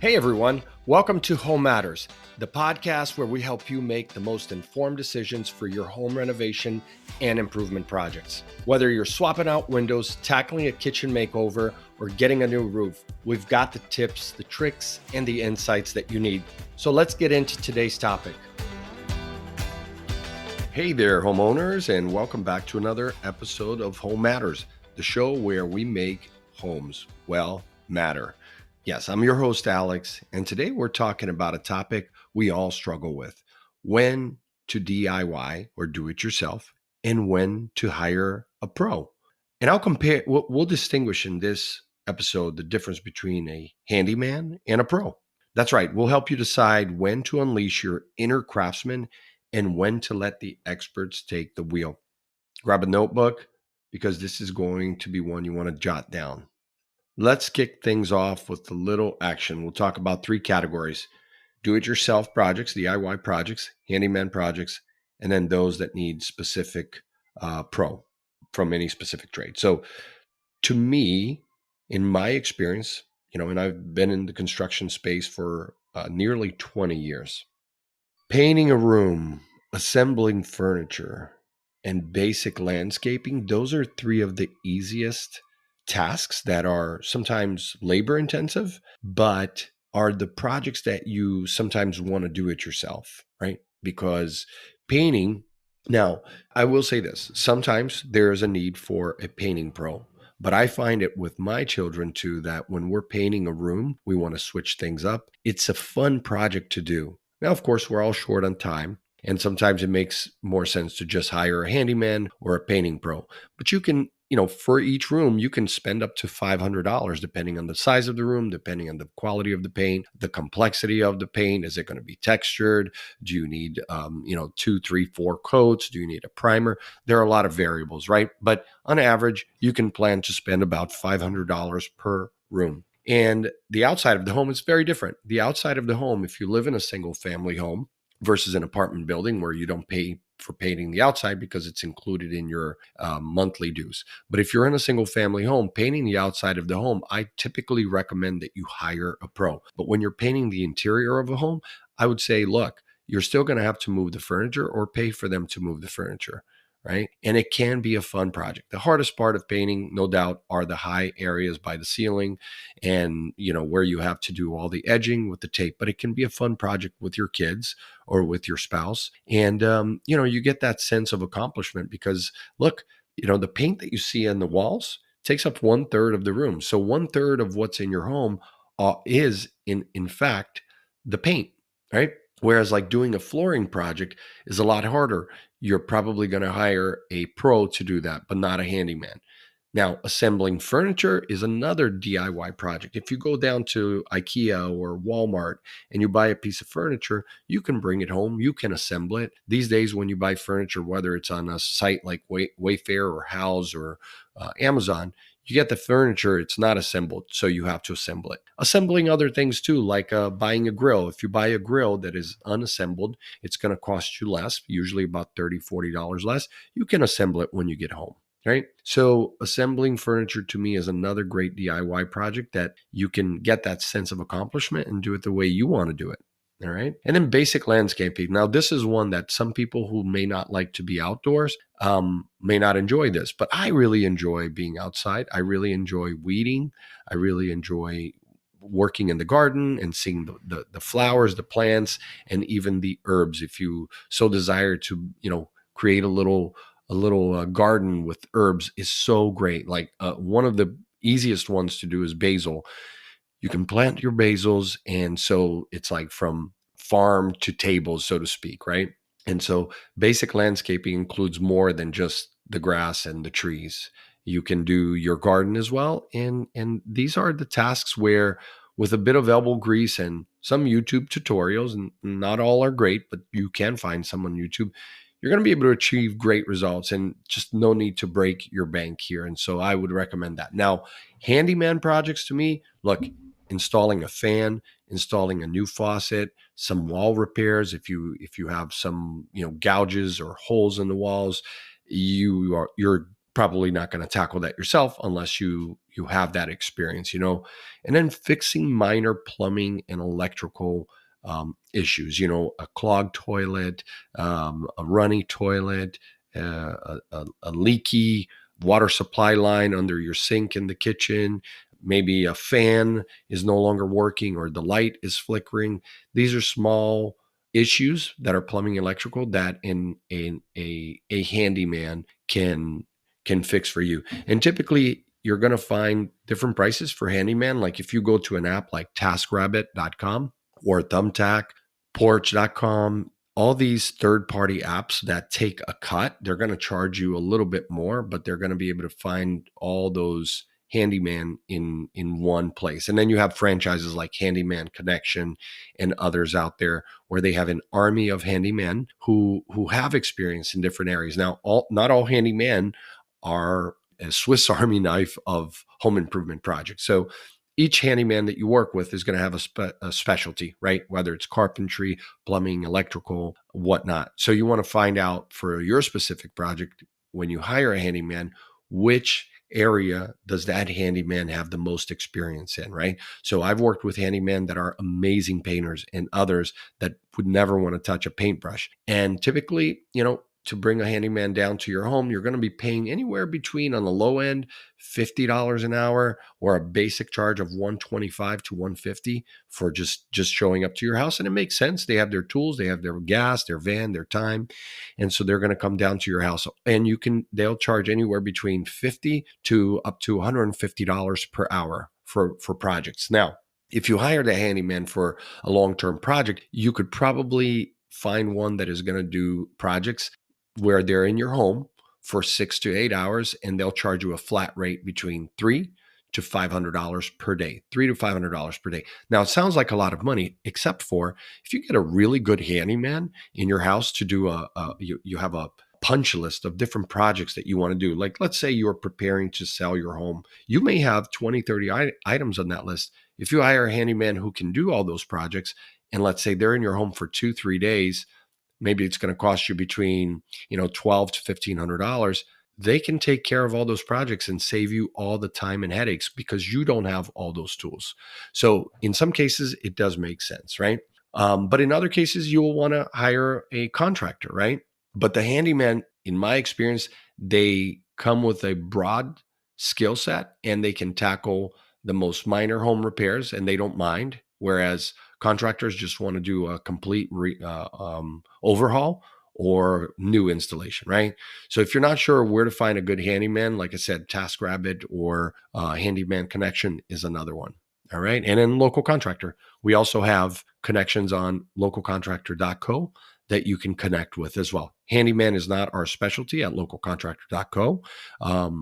Hey everyone, welcome to Home Matters, the podcast where we help you make the most informed decisions for your home renovation and improvement projects. Whether you're swapping out windows, tackling a kitchen makeover, or getting a new roof, we've got the tips, the tricks, and the insights that you need. So let's get into today's topic. Hey there, homeowners, and welcome back to another episode of Home Matters, the show where we make homes, well, matter. Yes, I'm your host, Alex, and today we're talking about a topic we all struggle with: when to DIY or do it yourself, and when to hire a pro. And we'll distinguish in this episode the difference between a handyman and a pro. That's right, we'll help you decide when to unleash your inner craftsman and when to let the experts take the wheel. Grab a notebook because this is going to be one you want to jot down. Let's kick things off with a little action. We'll talk about three categories: do-it-yourself projects, DIY projects, handyman projects, and then those that need specific pro from any specific trade. So to me, in my experience, and I've been in the construction space for nearly 20 years, painting a room, assembling furniture, and basic landscaping, those are three of the easiest tasks that are sometimes labor intensive, but are the projects that you sometimes want to do it yourself, right? Because painting, now I will say this, sometimes there is a need for a painting pro, but I find it with my children too, that when we're painting a room, we want to switch things up. It's a fun project to do. Now, of course, we're all short on time, and sometimes it makes more sense to just hire a handyman or a painting pro. But you can, for each room, you can spend up to $500 depending on the size of the room, depending on the quality of the paint, the complexity of the paint. Is it going to be textured? Do you need, 2, 3, 4 coats? Do you need a primer? There are a lot of variables, right? But on average, you can plan to spend about $500 per room. And the outside of the home is very different. The outside of the home, if you live in a single family home versus an apartment building where you don't pay for painting the outside because it's included in your monthly dues. But if you're in a single family home, painting the outside of the home, I typically recommend that you hire a pro. But when you're painting the interior of a home, I would say, look, you're still going to have to move the furniture or pay for them to move the furniture. Right. And it can be a fun project. The hardest part of painting, no doubt, are the high areas by the ceiling and, where you have to do all the edging with the tape. But it can be a fun project with your kids or with your spouse. And, you get that sense of accomplishment because, look, the paint that you see on the walls takes up 1/3 of the room. So 1/3 of what's in your home is, in fact, the paint, right? Whereas like doing a flooring project is a lot harder. You're probably going to hire a pro to do that, but not a handyman. Now, assembling furniture is another DIY project. If you go down to IKEA or Walmart and you buy a piece of furniture, you can bring it home. You can assemble it. These days, when you buy furniture, whether it's on a site like Wayfair or Houzz or Amazon, you get the furniture, it's not assembled, so you have to assemble it. Assembling other things too, like buying a grill. If you buy a grill that is unassembled, it's going to cost you less, usually about $30, $40 less. You can assemble it when you get home, right? So assembling furniture to me is another great DIY project that you can get that sense of accomplishment and do it the way you want to do it. All right. And then basic landscaping. Now, this is one that some people who may not like to be outdoors may not enjoy this, but I really enjoy being outside. I really enjoy weeding. I really enjoy working in the garden and seeing the flowers, the plants, and even the herbs. If you so desire to, create a little garden with herbs is so great. Like one of the easiest ones to do is basil. You can plant your basils, and so it's like from farm to table, so to speak, right? And so basic landscaping includes more than just the grass and the trees. You can do your garden as well. And these are the tasks where, with a bit of elbow grease and some YouTube tutorials, and not all are great, but you can find some on YouTube, you're going to be able to achieve great results and just no need to break your bank here. And so I would recommend that. Now, handyman projects to me, look, installing a fan, installing a new faucet, some wall repairs. If you have some, gouges or holes in the walls, you're probably not going to tackle that yourself unless you you have that experience, and then fixing minor plumbing and electrical issues, a clogged toilet, a runny toilet, a leaky water supply line under your sink in the kitchen. Maybe a fan is no longer working or the light is flickering. These are small issues that are plumbing electrical that a handyman can fix for you. And typically you're going to find different prices for handyman. Like if you go to an app like taskrabbit.com or Thumbtack, porch.com, all these third-party apps that take a cut, they're going to charge you a little bit more, but they're going to be able to find all those handyman in one place. And then you have franchises like Handyman Connection and others out there where they have an army of handymen who have experience in different areas. Now, not all handymen are a Swiss Army knife of home improvement projects. So each handyman that you work with is going to have a specialty, right? Whether it's carpentry, plumbing, electrical, whatnot. So you want to find out for your specific project when you hire a handyman, which area does that handyman have the most experience in, right? So I've worked with handymen that are amazing painters and others that would never want to touch a paintbrush. And typically, to bring a handyman down to your home, you're going to be paying anywhere between, on the low end, $50 an hour, or a basic charge of $125 to $150 for just showing up to your house. And it makes sense. They have their tools, they have their gas, their van, their time. And so they're going to come down to your house, and they'll charge anywhere between $50 to up to $150 per hour for projects. Now, if you hired a handyman for a long-term project, you could probably find one that is going to do projects where they're in your home for 6 to 8 hours, and they'll charge you a flat rate between $300 to $500 per day, $300 to $500 per day. Now, it sounds like a lot of money, except for if you get a really good handyman in your house to do you have a punch list of different projects that you want to do. Like, let's say you're preparing to sell your home. You may have 20, 30 items on that list. If you hire a handyman who can do all those projects, and let's say they're in your home for 2-3 days, maybe it's going to cost you between, $1,200 to $1,500. They can take care of all those projects and save you all the time and headaches because you don't have all those tools. So in some cases, it does make sense, right? But in other cases, you will want to hire a contractor, right? But the handyman, in my experience, they come with a broad skill set and they can tackle the most minor home repairs and they don't mind. Whereas contractors just want to do a complete overhaul or new installation, right? So if you're not sure where to find a good handyman, like I said, TaskRabbit or Handyman Connection is another one. All right. And then local contractor. We also have connections on localcontractor.co that you can connect with as well. Handyman is not our specialty at localcontractor.co,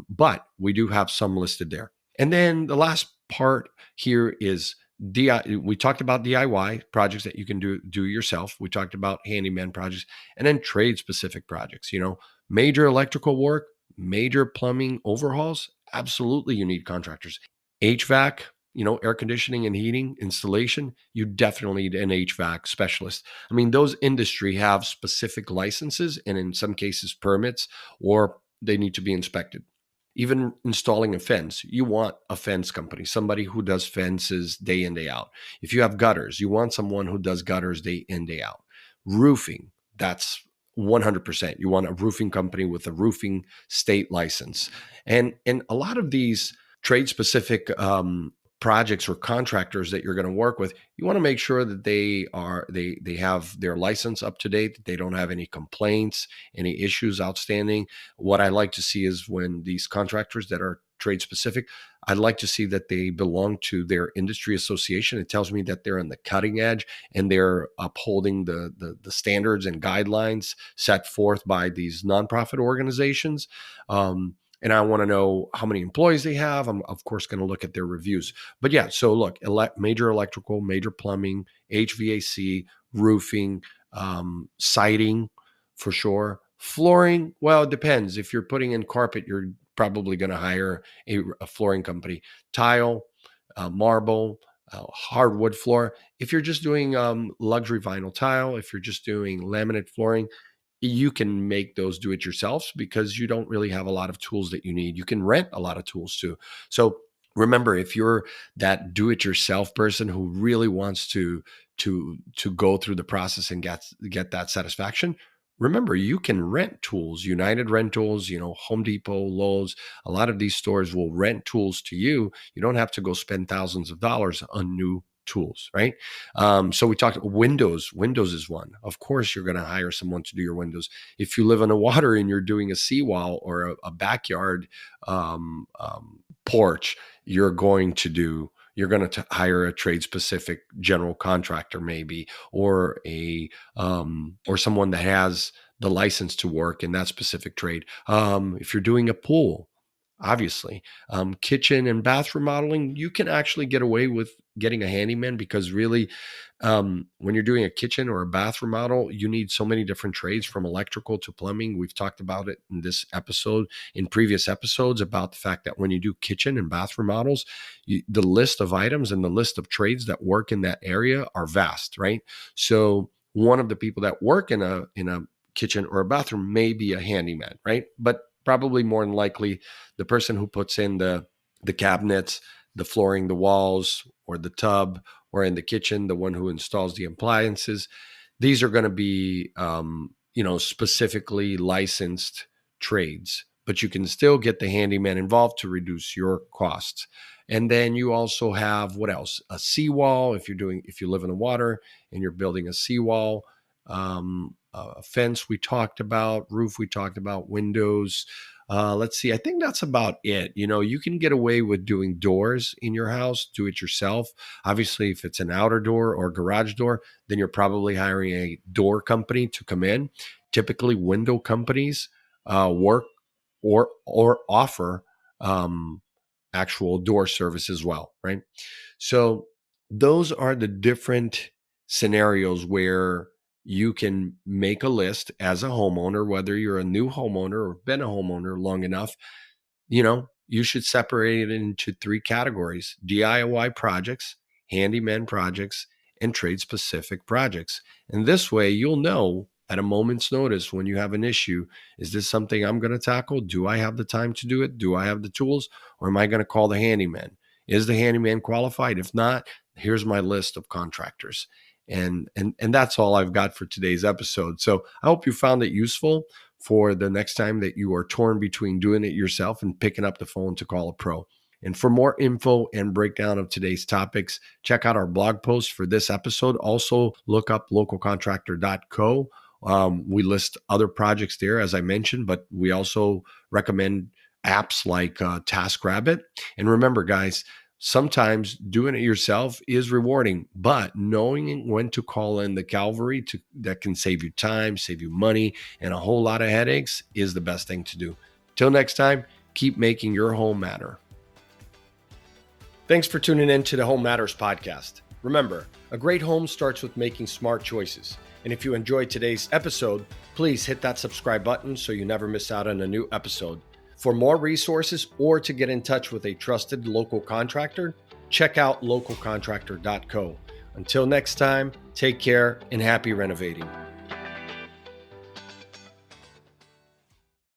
but we do have some listed there. And then the last part here is we talked about DIY projects that you can do yourself. We talked about handyman projects, and then trade specific projects, major electrical work, major plumbing overhauls. Absolutely, you need contractors. HVAC, air conditioning and heating installation, you definitely need an HVAC specialist. I mean, those industry have specific licenses and in some cases permits, or they need to be inspected. Even installing a fence, you want a fence company, somebody who does fences day in, day out. If you have gutters, you want someone who does gutters day in, day out. Roofing, that's 100%. You want a roofing company with a roofing state license. And a lot of these trade specific projects or contractors that you're going to work with, you want to make sure that they have their license up to date, that they don't have any complaints, any issues outstanding. What I like to see is when these contractors that are trade specific, I'd like to see that they belong to their industry association. It tells me that they're on the cutting edge and they're upholding the standards and guidelines set forth by these nonprofit organizations. And I want to know how many employees they have. I'm, of course, going to look at their reviews. But yeah, so look, major electrical, major plumbing, HVAC, roofing, siding for sure. Flooring, well, it depends. If you're putting in carpet, you're probably going to hire a flooring company. Tile, marble, hardwood floor. If you're just doing luxury vinyl tile, if you're just doing laminate flooring, you can make those do it yourselves because you don't really have a lot of tools that you need. You can rent a lot of tools too. So Remember, if you're that do-it-yourself person who really wants to go through the process and get that satisfaction, remember you can rent tools. United Rentals, Home Depot, Lowe's, a lot of these stores will rent tools to you. You don't have to go spend thousands of dollars on new tools, right? So we talked windows. Windows is one. Of course, you're going to hire someone to do your windows. If you live on the water and you're doing a seawall or a backyard porch, you're going to hire a trade specific general contractor, maybe, or someone that has the license to work in that specific trade. If you're doing a pool, obviously, kitchen and bath remodeling, you can actually get away with getting a handyman, because really, when you're doing a kitchen or a bath remodel, you need so many different trades, from electrical to plumbing. We've talked about it in this episode, in previous episodes, about the fact that when you do kitchen and bath remodels, the list of items and the list of trades that work in that area are vast, right? So one of the people that work in a kitchen or a bathroom may be a handyman, right? But probably more than likely, the person who puts in the cabinets, the flooring, the walls, or the tub, or in the kitchen, the one who installs the appliances, these are going to be, specifically licensed trades. But you can still get the handyman involved to reduce your costs. And then you also have, what else? A seawall. If you live in the water and you're building a seawall, a fence we talked about, roof we talked about, windows. Let's see. I think that's about it. You can get away with doing doors in your house, do it yourself. Obviously, if it's an outer door or garage door, then you're probably hiring a door company to come in. Typically, window companies work or offer actual door service as well, right? So those are the different scenarios where you can make a list as a homeowner, whether you're a new homeowner or been a homeowner long enough. You should separate it into three categories: DIY projects, handyman projects, and trade specific projects. And this way you'll know at a moment's notice when you have an issue, is this something I'm going to tackle? Do I have the time to do it? Do I have the tools? Or am I going to call the handyman? Is the handyman qualified? If not, here's my list of contractors. And that's all I've got for today's episode. So I hope you found it useful for the next time that you are torn between doing it yourself and picking up the phone to call a pro. And for more info and breakdown of today's topics, check out our blog post for this episode. Also, look up localcontractor.co. We list other projects there, as I mentioned, but we also recommend apps like TaskRabbit. And remember, guys, sometimes doing it yourself is rewarding, but knowing when to call in the cavalry that can save you time, save you money, and a whole lot of headaches is the best thing to do. Till next time, keep making your home matter. Thanks for tuning in to the Home Matters podcast. Remember, a great home starts with making smart choices. And if you enjoyed today's episode, please hit that subscribe button so you never miss out on a new episode. For more resources or to get in touch with a trusted local contractor, check out localcontractor.co. Until next time, take care and happy renovating.